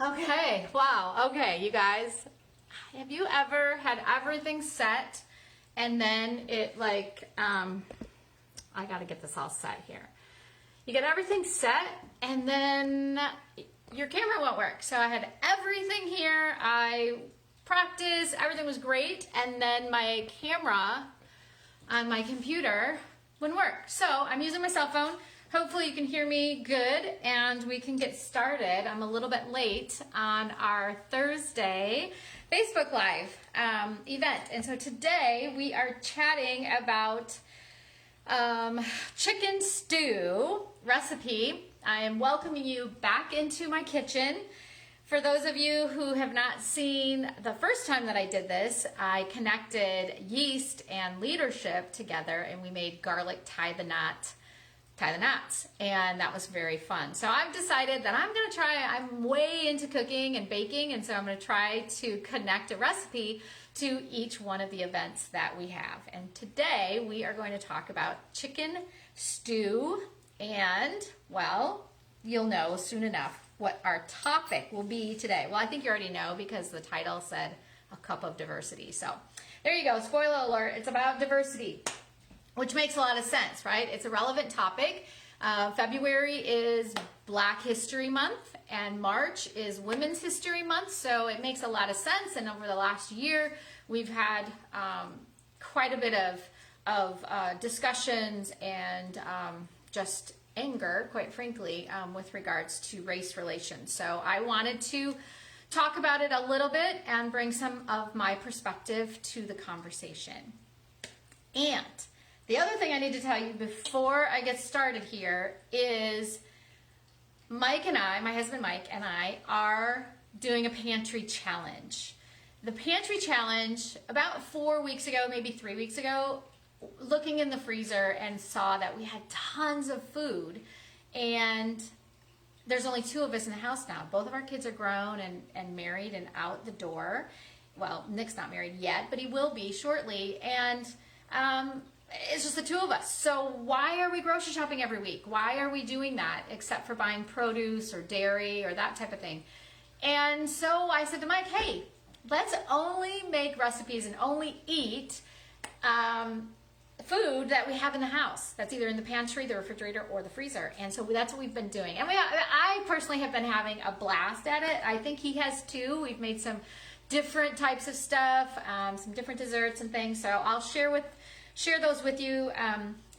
Okay, wow. Okay, you guys, have you ever had everything set and then it I gotta get this all set here. You get everything set and then your camera won't work. So I had everything here, I practiced, everything was great, and then my camera on my computer wouldn't work. So I'm using my cell phone. Hopefully you can hear me good and we can get started. I'm a little bit late on our Thursday Facebook Live event. And so today we are chatting about chicken stew recipe. I am welcoming you back into my kitchen. For those of you who have not seen the first time that I did this, I connected yeast and leadership together and we made garlic tie the knots, and that was very fun. So I've decided that I'm way into cooking and baking, and so I'm gonna try to connect a recipe to each one of the events that we have. And today we are going to talk about chicken stew, and well, you'll know soon enough what our topic will be today. Well, I think you already know because the title said a cup of diversity. So there you go, spoiler alert, it's about diversity, which makes a lot of sense, right? It's a relevant topic. February is Black History Month and March is Women's History Month, so it makes a lot of sense. And over the last year, we've had quite a bit of discussions and just anger, quite frankly, with regards to race relations. So I wanted to talk about it a little bit and bring some of my perspective to the conversation. And the other thing I need to tell you before I get started here is Mike and I, my husband Mike and I, are doing a pantry challenge. The pantry challenge, about 4 weeks ago, maybe 3 weeks ago, looking in the freezer and saw that we had tons of food, and there's only 2 of us in the house now. Both of our kids are grown and married and out the door. Well, Nick's not married yet, but he will be shortly, and it's just the 2 of us. So why are we grocery shopping every week? Why are we doing that except for buying produce or dairy or that type of thing? And so I said to Mike, hey, let's only make recipes and only eat food that we have in the house. That's either in the pantry, the refrigerator, or the freezer. And so that's what we've been doing. And I personally have been having a blast at it. I think he has too. We've made some different types of stuff, some different desserts and things. So I'll share those with you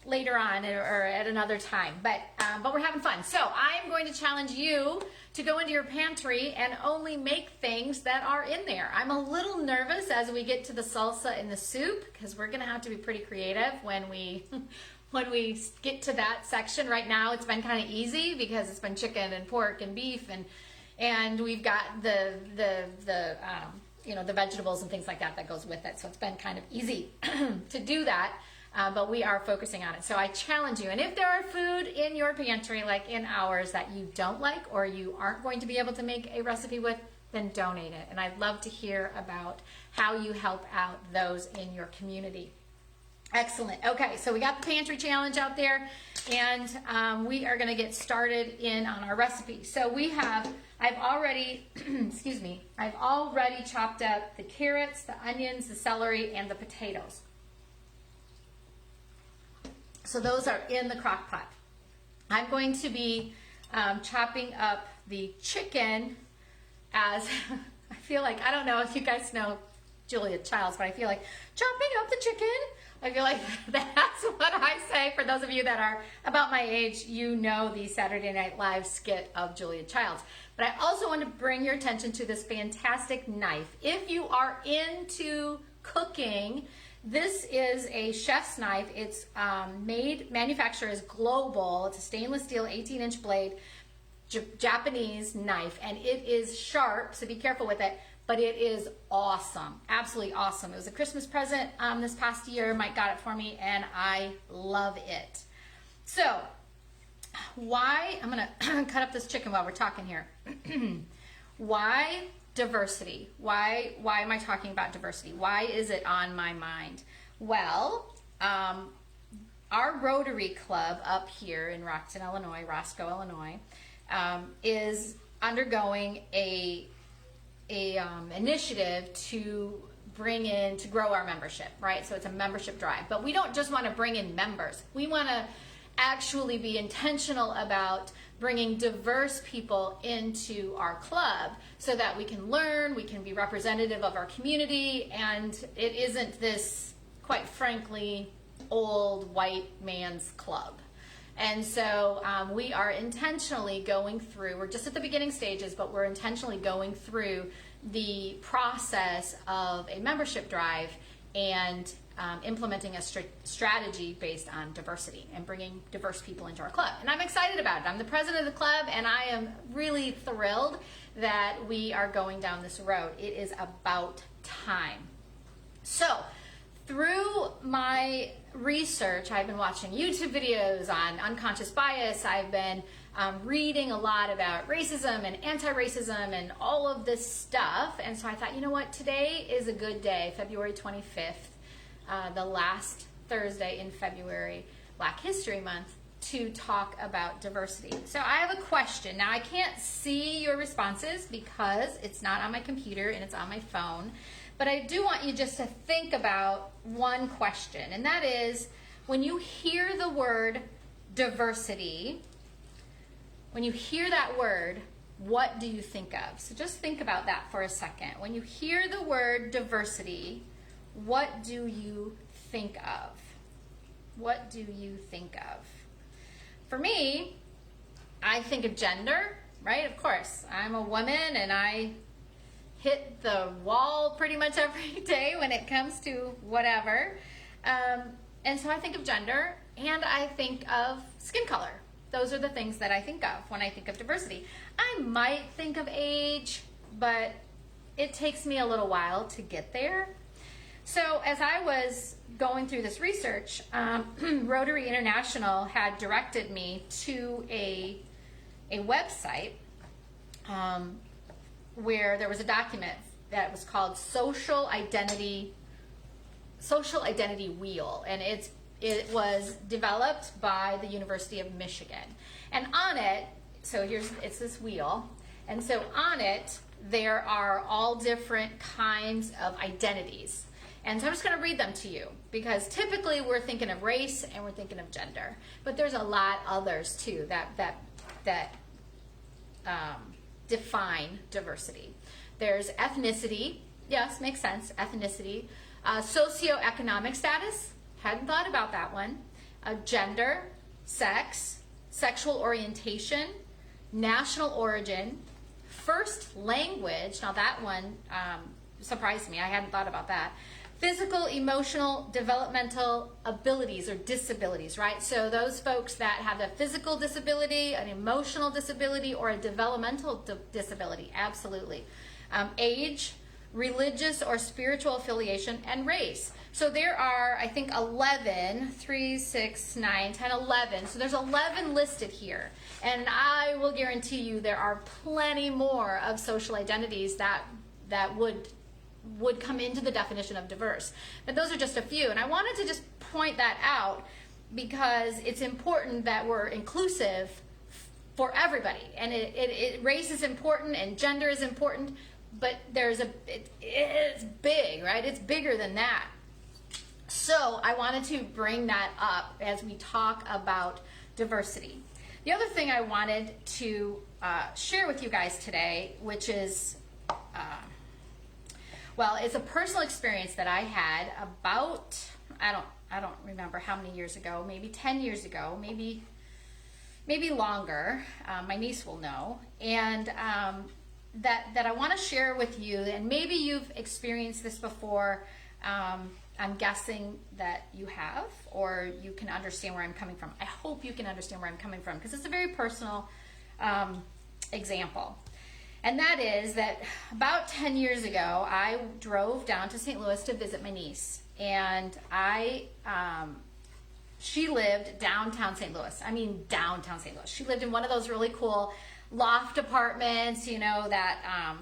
later on or at another time. But we're having fun. So I'm going to challenge you to go into your pantry and only make things that are in there. I'm a little nervous as we get to the salsa and the soup because we're going to have to be pretty creative when we get to that section. Right now it's been kind of easy because it's been chicken and pork and beef and we've got the vegetables and things like that goes with it. So it's been kind of easy to do that. But we are focusing on it. So I challenge you. And if there are food in your pantry, like in ours, that you don't like or you aren't going to be able to make a recipe with, then donate it. And I'd love to hear about how you help out those in your community. Excellent. Okay, so we got the pantry challenge out there, and we are going to get started in on our recipe. So I've already, I've already chopped up the carrots, the onions, the celery, and the potatoes. So those are in the crock pot. I'm going to be chopping up the chicken as, I feel like, I don't know if you guys know Julia Childs, but I feel like chopping up the chicken. I feel like that's what I say. For those of you that are about my age, you know the Saturday Night Live skit of Julia Childs. But I also want to bring your attention to this fantastic knife. If you are into cooking, this is a chef's knife. It's manufacturer is global. It's a stainless steel 18-inch blade, Japanese knife, and it is sharp, so be careful with it, but it is awesome, absolutely awesome. It was a Christmas present this past year. Mike got it for me, and I love it. So, why, I'm gonna cut up this chicken while we're talking here. Why diversity? Why am I talking about diversity? Why is it on my mind? Well, our Rotary Club up here in Rockton, Illinois, Roscoe, Illinois, is undergoing a initiative to grow our membership, right? So it's a membership drive. But we don't just want to bring in members. We want to actually be intentional about bringing diverse people into our club so that we can learn, we can be representative of our community, and it isn't this, quite frankly, old white man's club. And so we are intentionally going through, we're just at the beginning stages, but we're intentionally going through the process of a membership drive and implementing a strategy based on diversity and bringing diverse people into our club. And I'm excited about it. I'm the president of the club, and I am really thrilled that we are going down this road. It is about time. So, through my research, I've been watching YouTube videos on unconscious bias. I've been reading a lot about racism and anti-racism and all of this stuff. And so I thought, you know what, today is a good day, February 25th, the last Thursday in February, Black History Month, to talk about diversity. So I have a question. Now I can't see your responses because it's not on my computer and it's on my phone. But I do want you just to think about one question, and that is, when you hear the word diversity, when you hear that word, what do you think of? So just think about that for a second. When you hear the word diversity, what do you think of? What do you think of? For me, I think of gender, right? Of course, I'm a woman and I hit the wall pretty much every day when it comes to whatever. And so I think of gender and I think of skin color. Those are the things that I think of when I think of diversity. I might think of age, but it takes me a little while to get there. So as I was going through this research, Rotary International had directed me to a website where there was a document that was called Social Identity Wheel, and it was developed by the University of Michigan. And on it, so it's this wheel, and so on it there are all different kinds of identities. And so I'm just going to read them to you, because typically we're thinking of race and we're thinking of gender, but there's a lot others too that define diversity. There's ethnicity, yes, makes sense, ethnicity. Socioeconomic status, hadn't thought about that one. Gender, sex, sexual orientation, national origin, first language, now that one surprised me, I hadn't thought about that. Physical, emotional, developmental abilities or disabilities, right? So those folks that have a physical disability, an emotional disability, or a developmental disability, absolutely. Age, religious or spiritual affiliation, and race. So there are, I think, 11, 3, 6, 9, 10, 11. So there's 11 listed here. And I will guarantee you there are plenty more of social identities that would come into the definition of diverse. But those are just a few. And I wanted to just point that out because it's important that we're inclusive for everybody. And race is important and gender is important, but it's big, right? It's bigger than that. So I wanted to bring that up as we talk about diversity. The other thing I wanted to share with you guys today, which is, it's a personal experience that I had about, I don't remember how many years ago, maybe 10 years ago, maybe longer. My niece will know. And that I want to share with you, and maybe you've experienced this before. I'm guessing that you have, or you can understand where I'm coming from. I hope you can understand where I'm coming from, because it's a very personal example. And that is that about 10 years ago, I drove down to St. Louis to visit my niece. And she lived downtown St. Louis. I mean, downtown St. Louis. She lived in one of those really cool loft apartments, that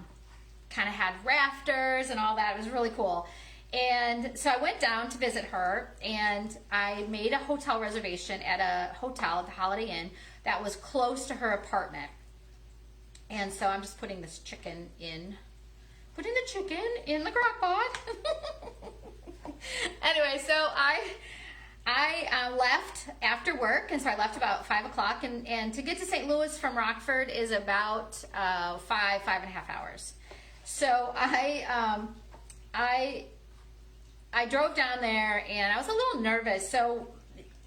kind of had rafters and all that. It was really cool. And so I went down to visit her, and I made a hotel reservation at a hotel at the Holiday Inn that was close to her apartment. And so I'm just putting this chicken in, putting the chicken in the crock pot. Anyway, so I left after work, and so I left about 5 o'clock, and to get to St. Louis from Rockford is about 5.5 hours. So I drove down there, and I was a little nervous. So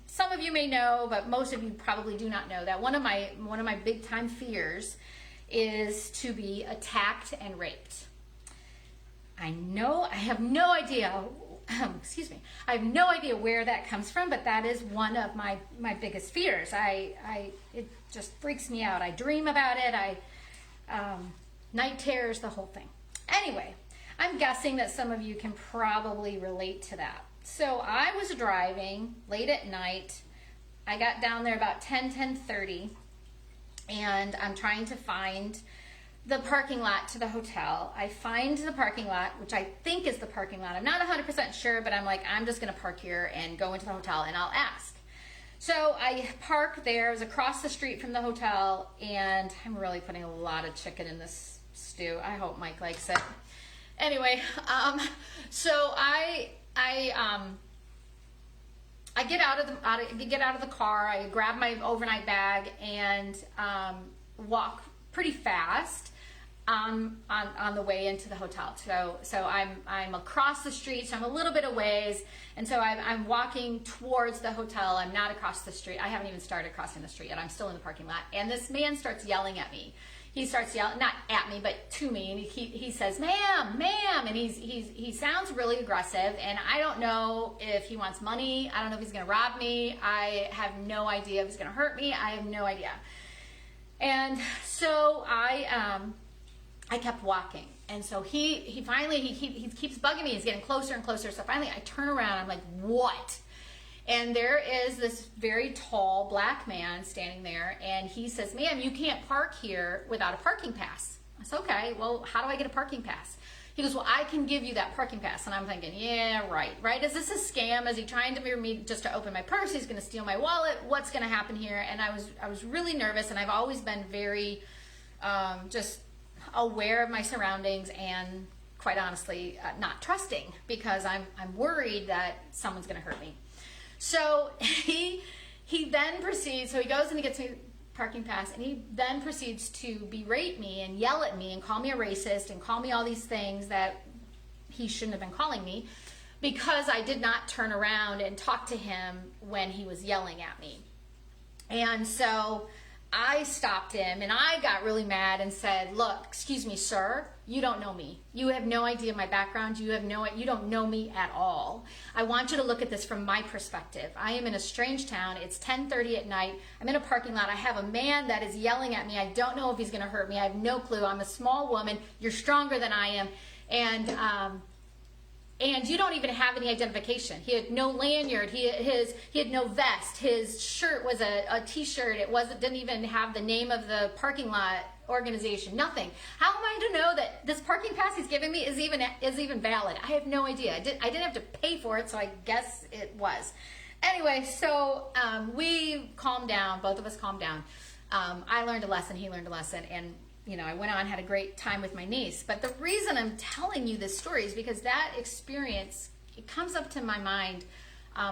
some of you may know, but most of you probably do not know that one of my big time fears is to be attacked and raped. I know, I have no idea, excuse me, I have no idea where that comes from, but that is one of my biggest fears. It just freaks me out. I dream about it. Night terrors, the whole thing. Anyway, I'm guessing that some of you can probably relate to that. So I was driving late at night. I got down there about 10:30, and I'm trying to find the parking lot to the hotel. I find the parking lot, which I think is the parking lot. I'm not 100% sure, but I'm like, I'm just gonna park here and go into the hotel and I'll ask. So I park there. It was across the street from the hotel, and I'm really putting a lot of chicken in this stew. I hope Mike likes it. Anyway, so I get out of the car. I grab my overnight bag and walk pretty fast on the way into the hotel. So I'm across the street, so I'm a little bit a ways, and so I'm walking towards the hotel. I'm not across the street. I haven't even started crossing the street yet. I'm still in the parking lot, and this man starts yelling at me. He starts yelling, not at me, but to me, and he says, "Ma'am, ma'am," and he sounds really aggressive, and I don't know if he wants money. I don't know if he's gonna rob me. I have no idea if he's gonna hurt me. I have no idea. And so I kept walking, and so he finally he keeps bugging me. He's getting closer and closer. So finally, I turn around. I'm like, "What?" And there is this very tall black man standing there, and he says, "Ma'am, you can't park here without a parking pass." I said, "Okay, well, how do I get a parking pass?" He goes, "Well, I can give you that parking pass." And I'm thinking, yeah, right? Is this a scam? Is he trying to lure me just to open my purse? He's going to steal my wallet. What's going to happen here? And I was really nervous, and I've always been very just aware of my surroundings, and quite honestly, not trusting, because I'm worried that someone's going to hurt me. So he then proceeds, so he goes and he gets me a parking pass, and he then proceeds to berate me and yell at me and call me a racist and call me all these things that he shouldn't have been calling me, because I did not turn around and talk to him when he was yelling at me. And so I stopped him, and I got really mad and said, "Look, excuse me, sir, you don't know me. You have no idea my background. You don't know me at all. I want you to look at this from my perspective. I am in a strange town. It's 10:30 at night. I'm in a parking lot. I have a man that is yelling at me. I don't know if he's going to hurt me. I have no clue. I'm a small woman. You're stronger than I am. And you don't even have any identification." He had no lanyard. He had no vest. His shirt was a t-shirt. Didn't even have the name of the parking lot organization. Nothing. How am I to know that this parking pass he's giving me is even valid? I have no idea. I didn't have to pay for it, so I guess it was. Anyway, so we calmed down. Both of us calmed down. I learned a lesson. He learned a lesson, and I went on, had a great time with my niece. But the reason I'm telling you this story is because that experience, it comes up to my mind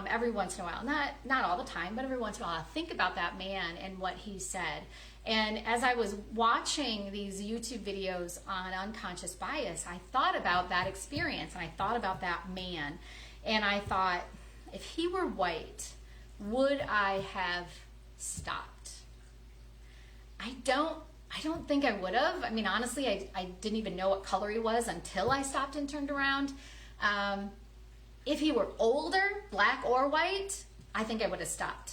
every once in a while. Not all the time, but every once in a while. I think about that man and what he said. And as I was watching these YouTube videos on unconscious bias, I thought about that experience, and I thought about that man. And I thought, if he were white, would I have stopped? I don't think I would have. I mean, honestly, I didn't even know what color he was until I stopped and turned around. If he were older, black or white, I think I would have stopped.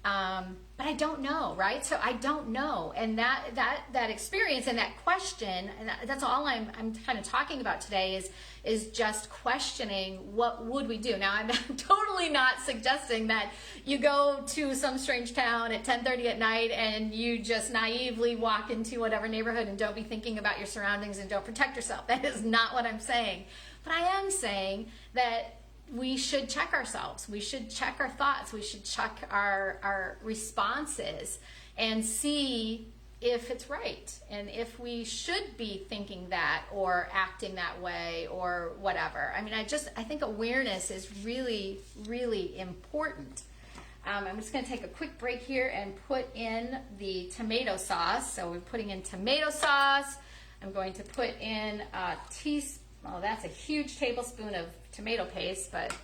But I don't know, right? So I don't know. And that experience and that question, and that's all I'm kind of talking about today is just questioning, what would we do? Now, I'm totally not suggesting that you go to some strange town at 10:30 at night and you just naively walk into whatever neighborhood and don't be thinking about your surroundings and don't protect yourself. That is not what I'm saying. But I am saying that we should check ourselves. We should check our thoughts. We should check our responses and see if it's right and if we should be thinking that or acting that way or whatever. I mean, I think awareness is really, really important. I'm just going to take a quick break here and put in the tomato sauce. So we're putting in tomato sauce. I'm going to put in a oh, that's a huge tablespoon of tomato paste, but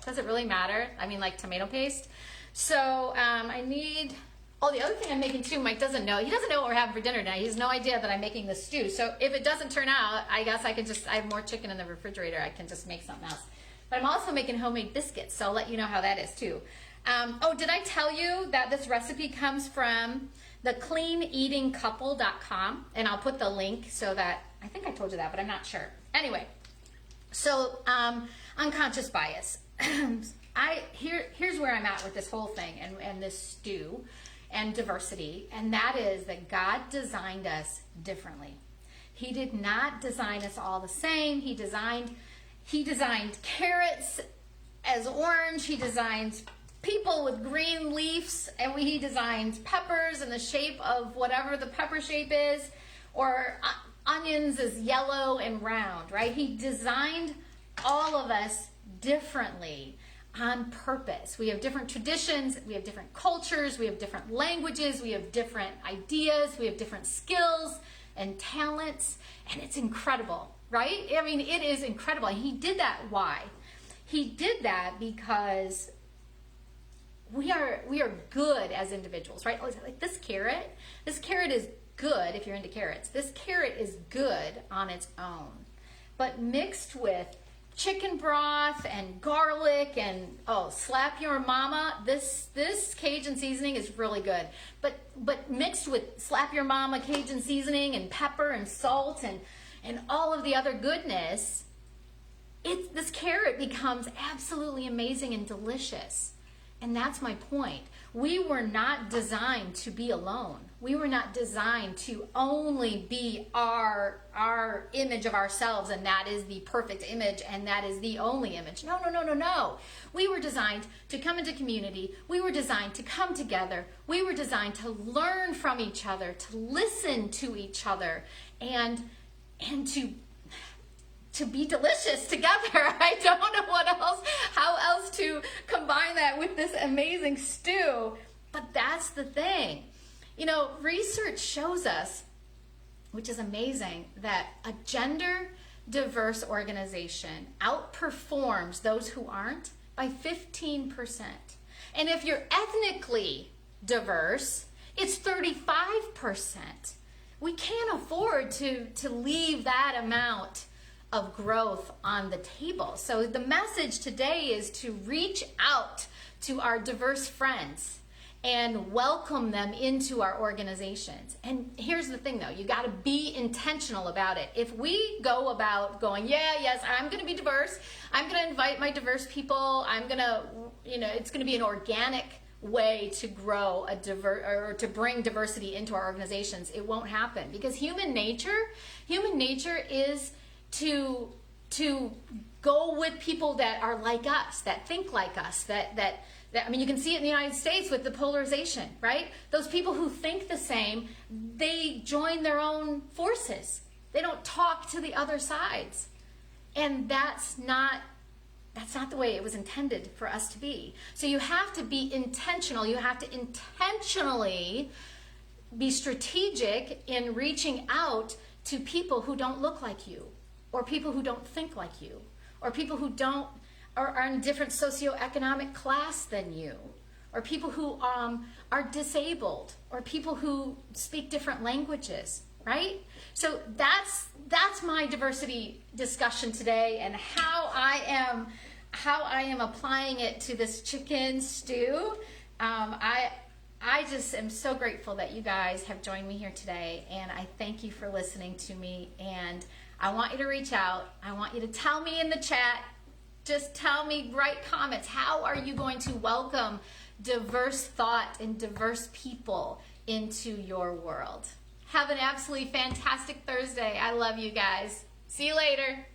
does it really matter? I mean, like tomato paste. So I need, oh, the other thing I'm making too, Mike doesn't know. He doesn't know what we're having for dinner tonight. He has no idea that I'm making the stew. So if it doesn't turn out, I guess I have more chicken in the refrigerator. I can just make something else. But I'm also making homemade biscuits, so I'll let you know how that is too. Oh, did I tell you that this recipe comes from the cleaneatingcouple.com? And I'll put the link so that, I think I told you that, but I'm not sure. Anyway, so unconscious bias. Here's where I'm at with this whole thing and this stew and diversity, and that is that God designed us differently. He did not design us all the same. He designed carrots as orange. He designed people with green leaves, and he designed peppers in the shape of whatever the pepper shape is, or onions as yellow and round, right? He designed all of us differently on purpose. We have different traditions, we have different cultures, we have different languages, we have different ideas, we have different skills and talents, and it's incredible, right? I mean, it is incredible. And he did that. Why? He did that because we are good as individuals, right? Like this carrot is good if you're into carrots. This carrot is good on its own, but mixed with chicken broth and garlic and slap your mama, this Cajun seasoning is really good. But mixed with slap your mama Cajun seasoning and pepper and salt and all of the other goodness, this carrot becomes absolutely amazing and delicious. And that's my point. We were not designed to be alone. We were not designed to only be our image of ourselves, and that is the perfect image, and that is the only image. No. We were designed to come into community. We were designed to come together. We were designed to learn from each other, to listen to each other, and to be delicious together. I don't know how else to combine that with this amazing stew, but that's the thing. You know, research shows us, which is amazing, that a gender diverse organization outperforms those who aren't by 15%. And if you're ethnically diverse, it's 35%. We can't afford to leave that amount of growth on the table. So the message today is to reach out to our diverse friends and welcome them into our organizations. And here's the thing though, you gotta be intentional about it. If we go about going, yes, I'm gonna be diverse, I'm gonna invite my diverse people, it's gonna be an organic way to grow or to bring diversity into our organizations, it won't happen. Because human nature is to go with people that are like us, that think like us, that I mean, you can see it in the United States with the polarization, right? Those people who think the same, they join their own forces. They don't talk to the other sides. And that's not the way it was intended for us to be. So you have to be intentional. You have to intentionally be strategic in reaching out to people who don't look like you, or people who don't think like you, or people who are in a different socioeconomic class than you, or people who are disabled, or people who speak different languages, right? So that's my diversity discussion today, and how I am applying it to this chicken stew. I just am so grateful that you guys have joined me here today, and I thank you for listening to me. And I want you to reach out. I want you to tell me in the chat. Just tell me, write comments. How are you going to welcome diverse thought and diverse people into your world? Have an absolutely fantastic Thursday. I love you guys. See you later.